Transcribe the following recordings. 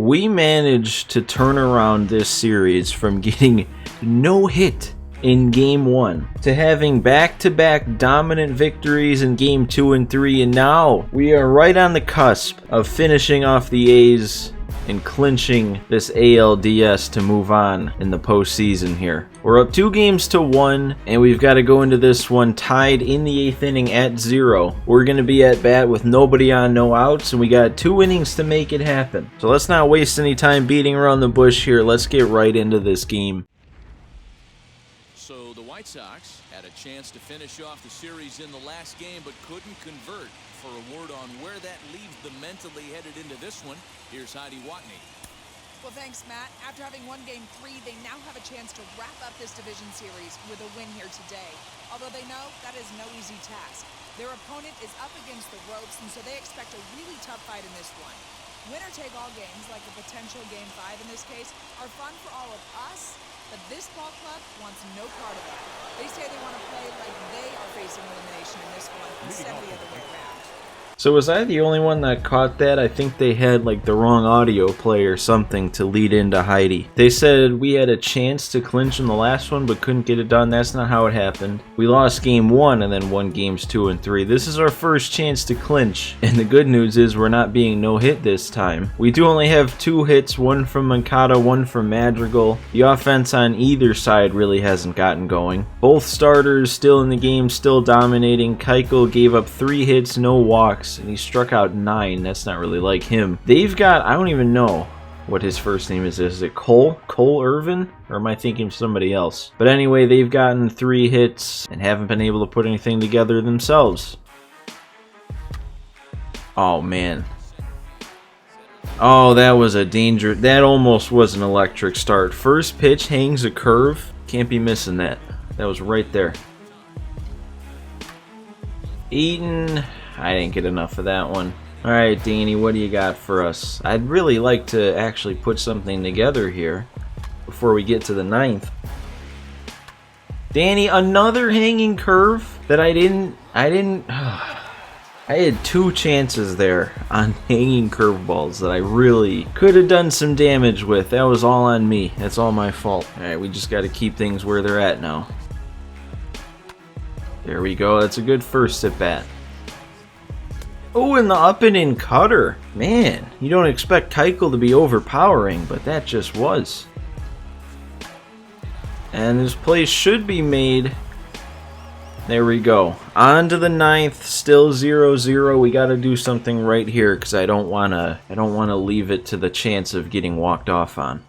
We managed to turn around this series from getting no hit in Game 1 to having back-to-back dominant victories in Game 2 and 3, and now we are right on the cusp of finishing off the A's and clinching this ALDS to move on in the postseason here. We're up 2-1, and we've got to go into this one tied in the 8th inning at 0. We're going to be at bat with nobody on, no outs, and we got 2 innings to make it happen. So let's not waste any time beating around the bush here. Let's get right into this game. So the White Sox had a chance to finish off the series in the last game, but couldn't convert. For a word on where that leaves them mentally headed into this one, here's Heidi Watney. Well, thanks, Matt. After having won Game 3, they now have a chance to wrap up this division series with a win here today. Although they know that is no easy task. Their opponent is up against the ropes, and so they expect a really tough fight in this one. Winner-take-all games, like a potential Game 5 in this case, are fun for all of us, but this ball club wants no part of that. They say they want to play like they are facing elimination in this one instead of the other way around. So was I the only one that caught that? I think they had like the wrong audio play or something to lead into Heidi. They said we had a chance to clinch in the last one but couldn't get it done. That's not how it happened. We lost Game 1 and then won Games 2 and 3. This is our first chance to clinch. And the good news is we're not being no-hit this time. We do only have 2 hits, one from Mancada, one from Madrigal. The offense on either side really hasn't gotten going. Both starters still in the game, still dominating. Keuchel gave up 3 hits, no walks, and he struck out 9. That's not really like him. They've got, I don't even know what his first name is. Is it Cole Irvin? Or am I thinking of somebody else? But anyway, they've gotten 3 hits and haven't been able to put anything together themselves. Oh, man. Oh, that was a danger. That almost was an electric start. First pitch hangs a curve. Can't be missing that. That was right there. Eaton. I didn't get enough of that one. Alright, Danny, what do you got for us? I'd really like to actually put something together here before we get to the 9th. Danny, another hanging curve that I had 2 chances there on hanging curveballs that I really could have done some damage with. That was all on me. That's all my fault. Alright, we just got to keep things where they're at now. There we go. That's a good first at bat. Oh, and the up and in cutter. Man, you don't expect Keuchel to be overpowering, but that just was. And this play should be made. There we go. On to the 9th, still 0-0. We got to do something right here because I don't want to leave it to the chance of getting walked off on.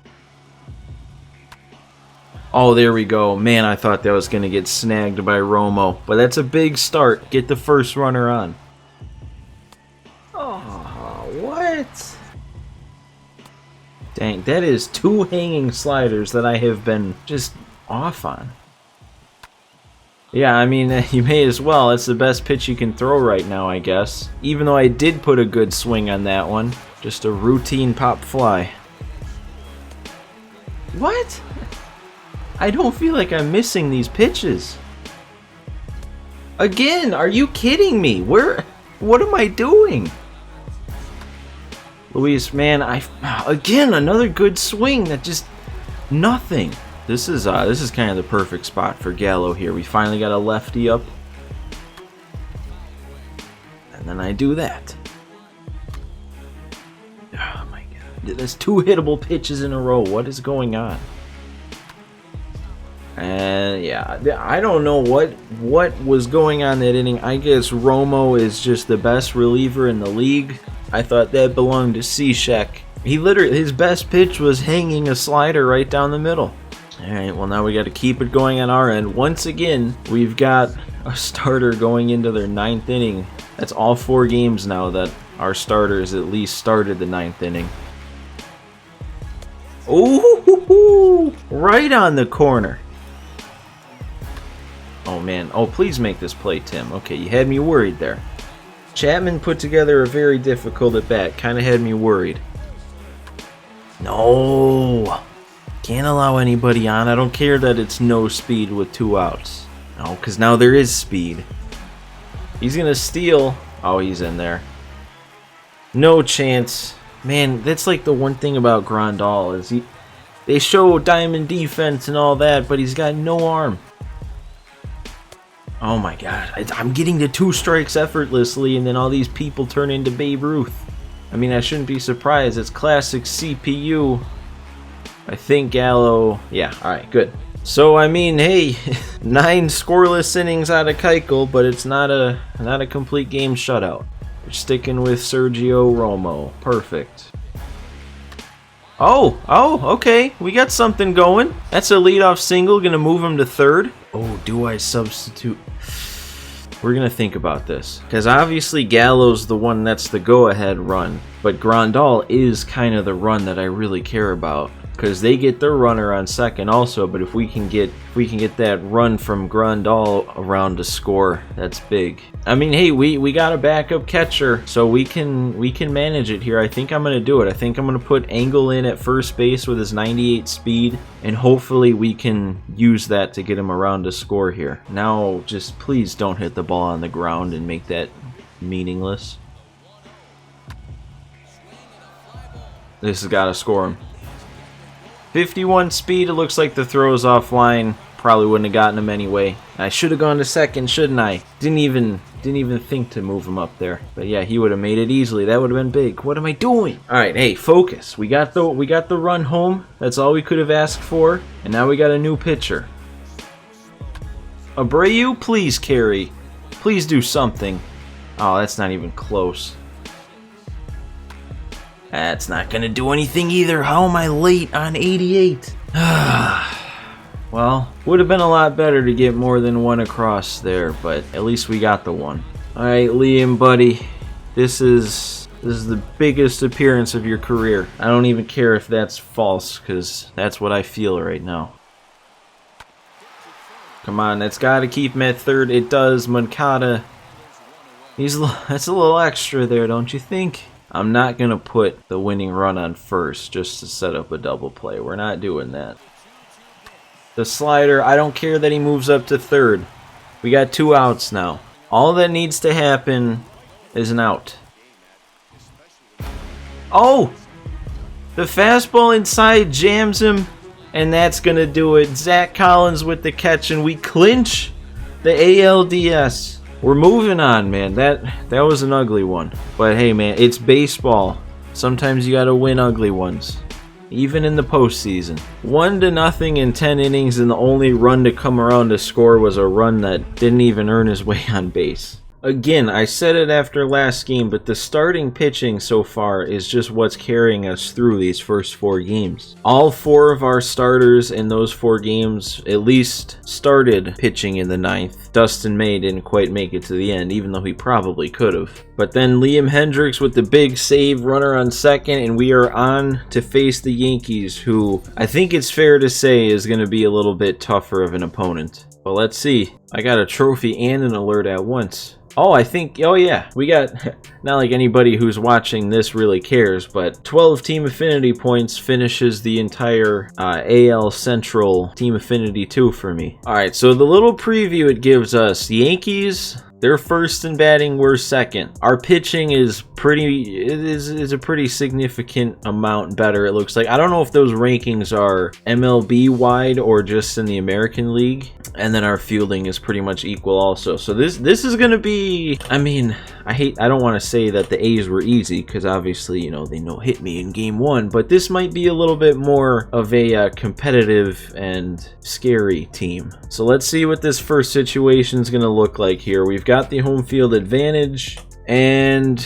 Oh, there we go. Man, I thought that was going to get snagged by Romo, but that's a big start. Get the first runner on. Oh, what? Dang, that is 2 hanging sliders that I have been just off on. Yeah, I mean, you may as well. It's the best pitch you can throw right now, I guess. Even though I did put a good swing on that one. Just a routine pop fly. What? I don't feel like I'm missing these pitches. Again, are you kidding me? What am I doing? Luis, man, again, another good swing that just nothing. This is kind of the perfect spot for Gallo here. We finally got a lefty up. And then I do that. Oh my god. There's 2 hittable pitches in a row. What is going on? And yeah, I don't know what was going on that inning. I guess Romo is just the best reliever in the league. I thought that belonged to C-Shek. His best pitch was hanging a slider right down the middle. Alright, well now we got to keep it going on our end. Once again, we've got a starter going into their 9th inning. That's all 4 games now that our starters at least started the 9th inning. Ooh, right on the corner. Oh man, oh please make this play, Tim. Okay, you had me worried there. Chapman put together a very difficult at bat. Kind of had me worried. No. Can't allow anybody on. I don't care that it's no speed with 2 outs. No, because now there is speed. He's going to steal. Oh, he's in there. No chance. Man, that's like the one thing about Grandal is they show diamond defense and all that, but he's got no arm. Oh my god, I'm getting to 2 strikes effortlessly, and then all these people turn into Babe Ruth. I mean, I shouldn't be surprised. It's classic CPU. I think Gallo... Yeah, alright, good. So, I mean, hey, 9 scoreless innings out of Keuchel, but it's not a complete game shutout. We're sticking with Sergio Romo. Perfect. Oh, okay. We got something going. That's a leadoff single. Gonna move him to third. Oh, do I substitute? We're gonna think about this. Because obviously Gallo's the one that's the go-ahead run. But Grandal is kind of the run that I really care about. Because they get their runner on second also, but if we can get that run from Grandal around to score, that's big. I mean, hey, we got a backup catcher, so we can manage it here. I think I'm gonna do it. I think I'm gonna put Angle in at first base with his 98 speed, and hopefully we can use that to get him around to score here. Now, just please don't hit the ball on the ground and make that meaningless. This has got to score him. 51 speed, it looks like the throw's offline. Probably wouldn't have gotten him anyway. I should have gone to second, shouldn't I? Didn't even think to move him up there. But yeah, he would have made it easily. That would have been big. What am I doing? Alright, hey, focus. We got the run home. That's all we could have asked for. And now we got a new pitcher. Abreu, please carry. Please do something. Oh, that's not even close. That's not gonna do anything either. How am I late on 88? Well, would have been a lot better to get more than one across there, but at least we got the one. Alright, Liam, buddy. This is the biggest appearance of your career. I don't even care if that's false, because that's what I feel right now. Come on, that's got to keep him at third. It does. Moncada. That's a little extra there, don't you think? I'm not going to put the winning run on first just to set up a double play. We're not doing that. The slider, I don't care that he moves up to third. We got 2 outs now. All that needs to happen is an out. Oh! The fastball inside jams him, and that's going to do it. Zach Collins with the catch, and we clinch the ALDS. We're moving on, man. That was an ugly one. But hey, man, it's baseball. Sometimes you gotta win ugly ones. Even in the postseason. 1-0 in 10 innings, and the only run to come around to score was a run that didn't even earn his way on base. Again, I said it after last game, but the starting pitching so far is just what's carrying us through these first 4 games. All 4 of our starters in those 4 games at least started pitching in the 9th. Dustin May didn't quite make it to the end, even though he probably could have. But then Liam Hendricks with the big save, runner on second, and we are on to face the Yankees, who I think it's fair to say is going to be a little bit tougher of an opponent. But let's see. I got a trophy and an alert at once. Oh, oh yeah, we got, not like anybody who's watching this really cares, but 12 team affinity points finishes the entire AL Central team affinity 2 for me. Alright, so the little preview it gives us, Yankees, they're first in batting, we're second. Our pitching is a pretty significant amount better, it looks like. I don't know if those rankings are MLB wide or just in the American League. And then our fielding is pretty much equal also. So this is going to be, I mean, I don't want to say that the A's were easy, because obviously, you know, they no-hit me in game 1. But this might be a little bit more of a competitive and scary team. So let's see what this first situation is going to look like here. We've got the home field advantage. And,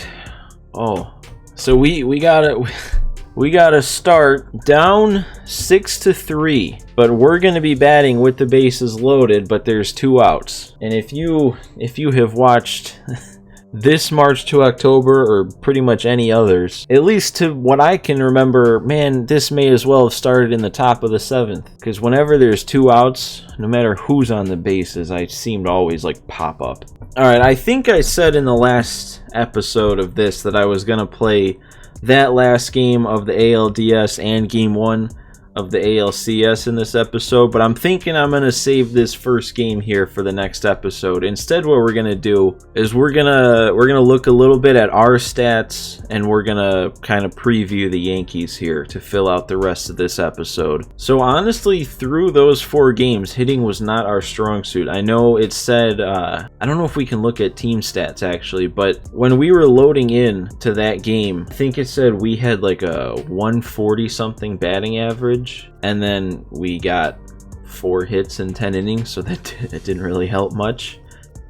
oh, so we got to start down 6-3, but we're going to be batting with the bases loaded, but there's 2 outs. And if you have watched this March to October, or pretty much any others, at least to what I can remember, man, this may as well have started in the top of the 7th, because whenever there's 2 outs, no matter who's on the bases, I seem to always like pop up. Alright, I think I said in the last episode of this that I was going to play that last game of the ALDS and game 1. of the ALCS in this episode, but I'm thinking I'm going to save this first game here for the next episode. Instead, what we're going to do is we're going to look a little bit at our stats, and we're going to kind of preview the Yankees here to fill out the rest of this episode. So honestly, through those 4 games, hitting was not our strong suit. I know it said, I don't know if we can look at team stats actually, but when we were loading in to that game, I think it said we had like a 140 something batting average, and then we got 4 hits in 10 innings, so that didn't really help much.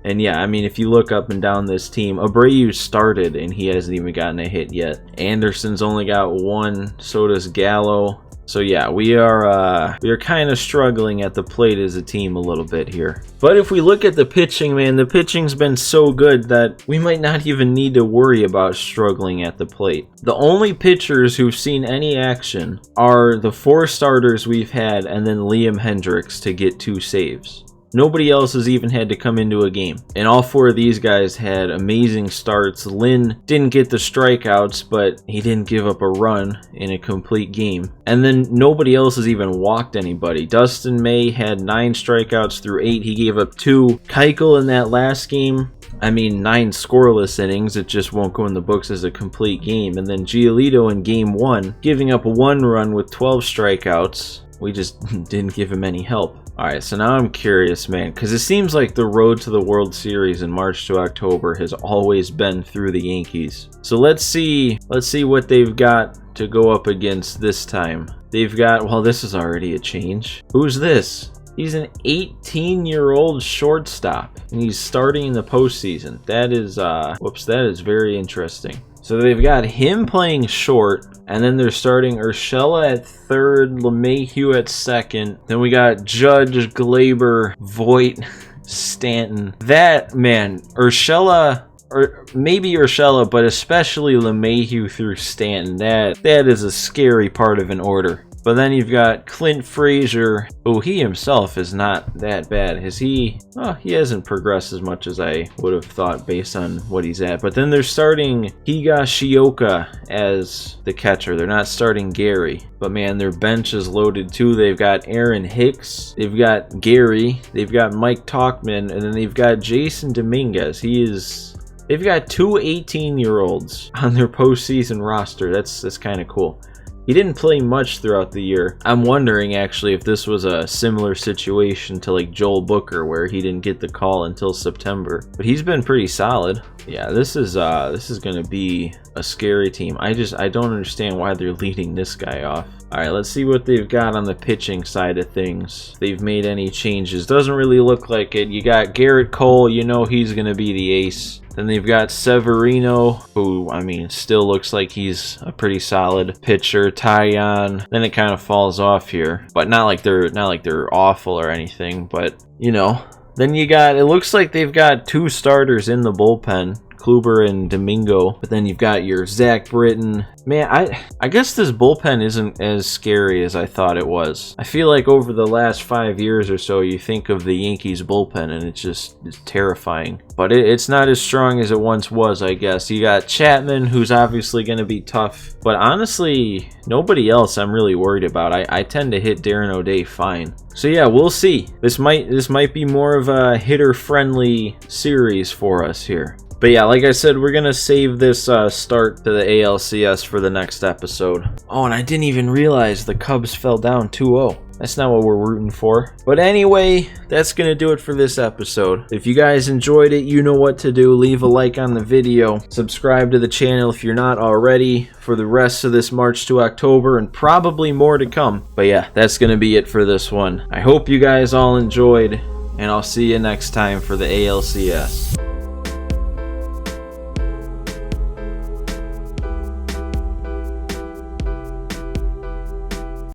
And yeah, I mean, if you look up and down this team, Abreu started and he hasn't even gotten a hit yet. Anderson's only got 1, so does Gallo. So yeah, we are kind of struggling at the plate as a team a little bit here. But if we look at the pitching, man, the pitching's been so good that we might not even need to worry about struggling at the plate. The only pitchers who've seen any action are the 4 starters we've had and then Liam Hendricks to get 2 saves. Nobody else has even had to come into a game. And all 4 of these guys had amazing starts. Lynn didn't get the strikeouts, but he didn't give up a run in a complete game. And then nobody else has even walked anybody. Dustin May had 9 strikeouts through 8. He gave up 2. Keuchel in that last game, I mean, 9 scoreless innings. It just won't go in the books as a complete game. And then Giolito in game 1, giving up 1 run with 12 strikeouts. We just didn't give him any help. Alright, so now I'm curious, man, because it seems like the road to the World Series in March to October has always been through the Yankees. So let's see what they've got to go up against this time. They've got, well, this is already a change. Who's this? He's an 18-year-old shortstop, and he's starting in the postseason. That is, that is very interesting. So they've got him playing short, and then they're starting Urshela at third, LeMahieu at second. Then we got Judge, Glaber, Voit, Stanton. That, man, Urshela, or maybe Urshela, but especially LeMahieu through Stanton. That is a scary part of an order. But then you've got Clint Frazier, who he himself is not that bad. He hasn't progressed as much as I would have thought based on what he's at. But then they're starting Higashioka as the catcher. They're not starting Gary. But man, their bench is loaded too. They've got Aaron Hicks, they've got Gary, they've got Mike Tauchman, and then they've got Jason Dominguez. They've got 2 18-year-olds on their postseason roster. That's kind of cool. He didn't play much throughout the year. I'm wondering actually if this was a similar situation to like Joel Booker, where he didn't get the call until September. But he's been pretty solid. Yeah, this is going to be a scary team. I don't understand why they're leading this guy off. All right, let's see what they've got on the pitching side of things. If they've made any changes. Doesn't really look like it. You got Garrett Cole, you know he's going to be the ace. Then they've got Severino, who, I mean, still looks like he's a pretty solid pitcher. Tyon. Then it kind of falls off here, but not like they're awful or anything, but you know. Then you got, it looks like they've got 2 starters in the bullpen, Kluber and Domingo. But then you've got your Zach Britton. Man, I guess this bullpen isn't as scary as I thought it was. I feel like over the last 5 years or so, you think of the Yankees bullpen and it's terrifying. But it's not as strong as it once was, I guess. You got Chapman, who's obviously going to be tough. But honestly, nobody else I'm really worried about. I tend to hit Darren O'Day fine. So yeah, we'll see. This might be more of a hitter-friendly series for us here. But yeah, like I said, we're going to save this start to the ALCS for the next episode. Oh, and I didn't even realize the Cubs fell down 2-0. That's not what we're rooting for. But anyway, that's going to do it for this episode. If you guys enjoyed it, you know what to do. Leave a like on the video. Subscribe to the channel if you're not already for the rest of this March to October and probably more to come. But yeah, that's going to be it for this one. I hope you guys all enjoyed, and I'll see you next time for the ALCS.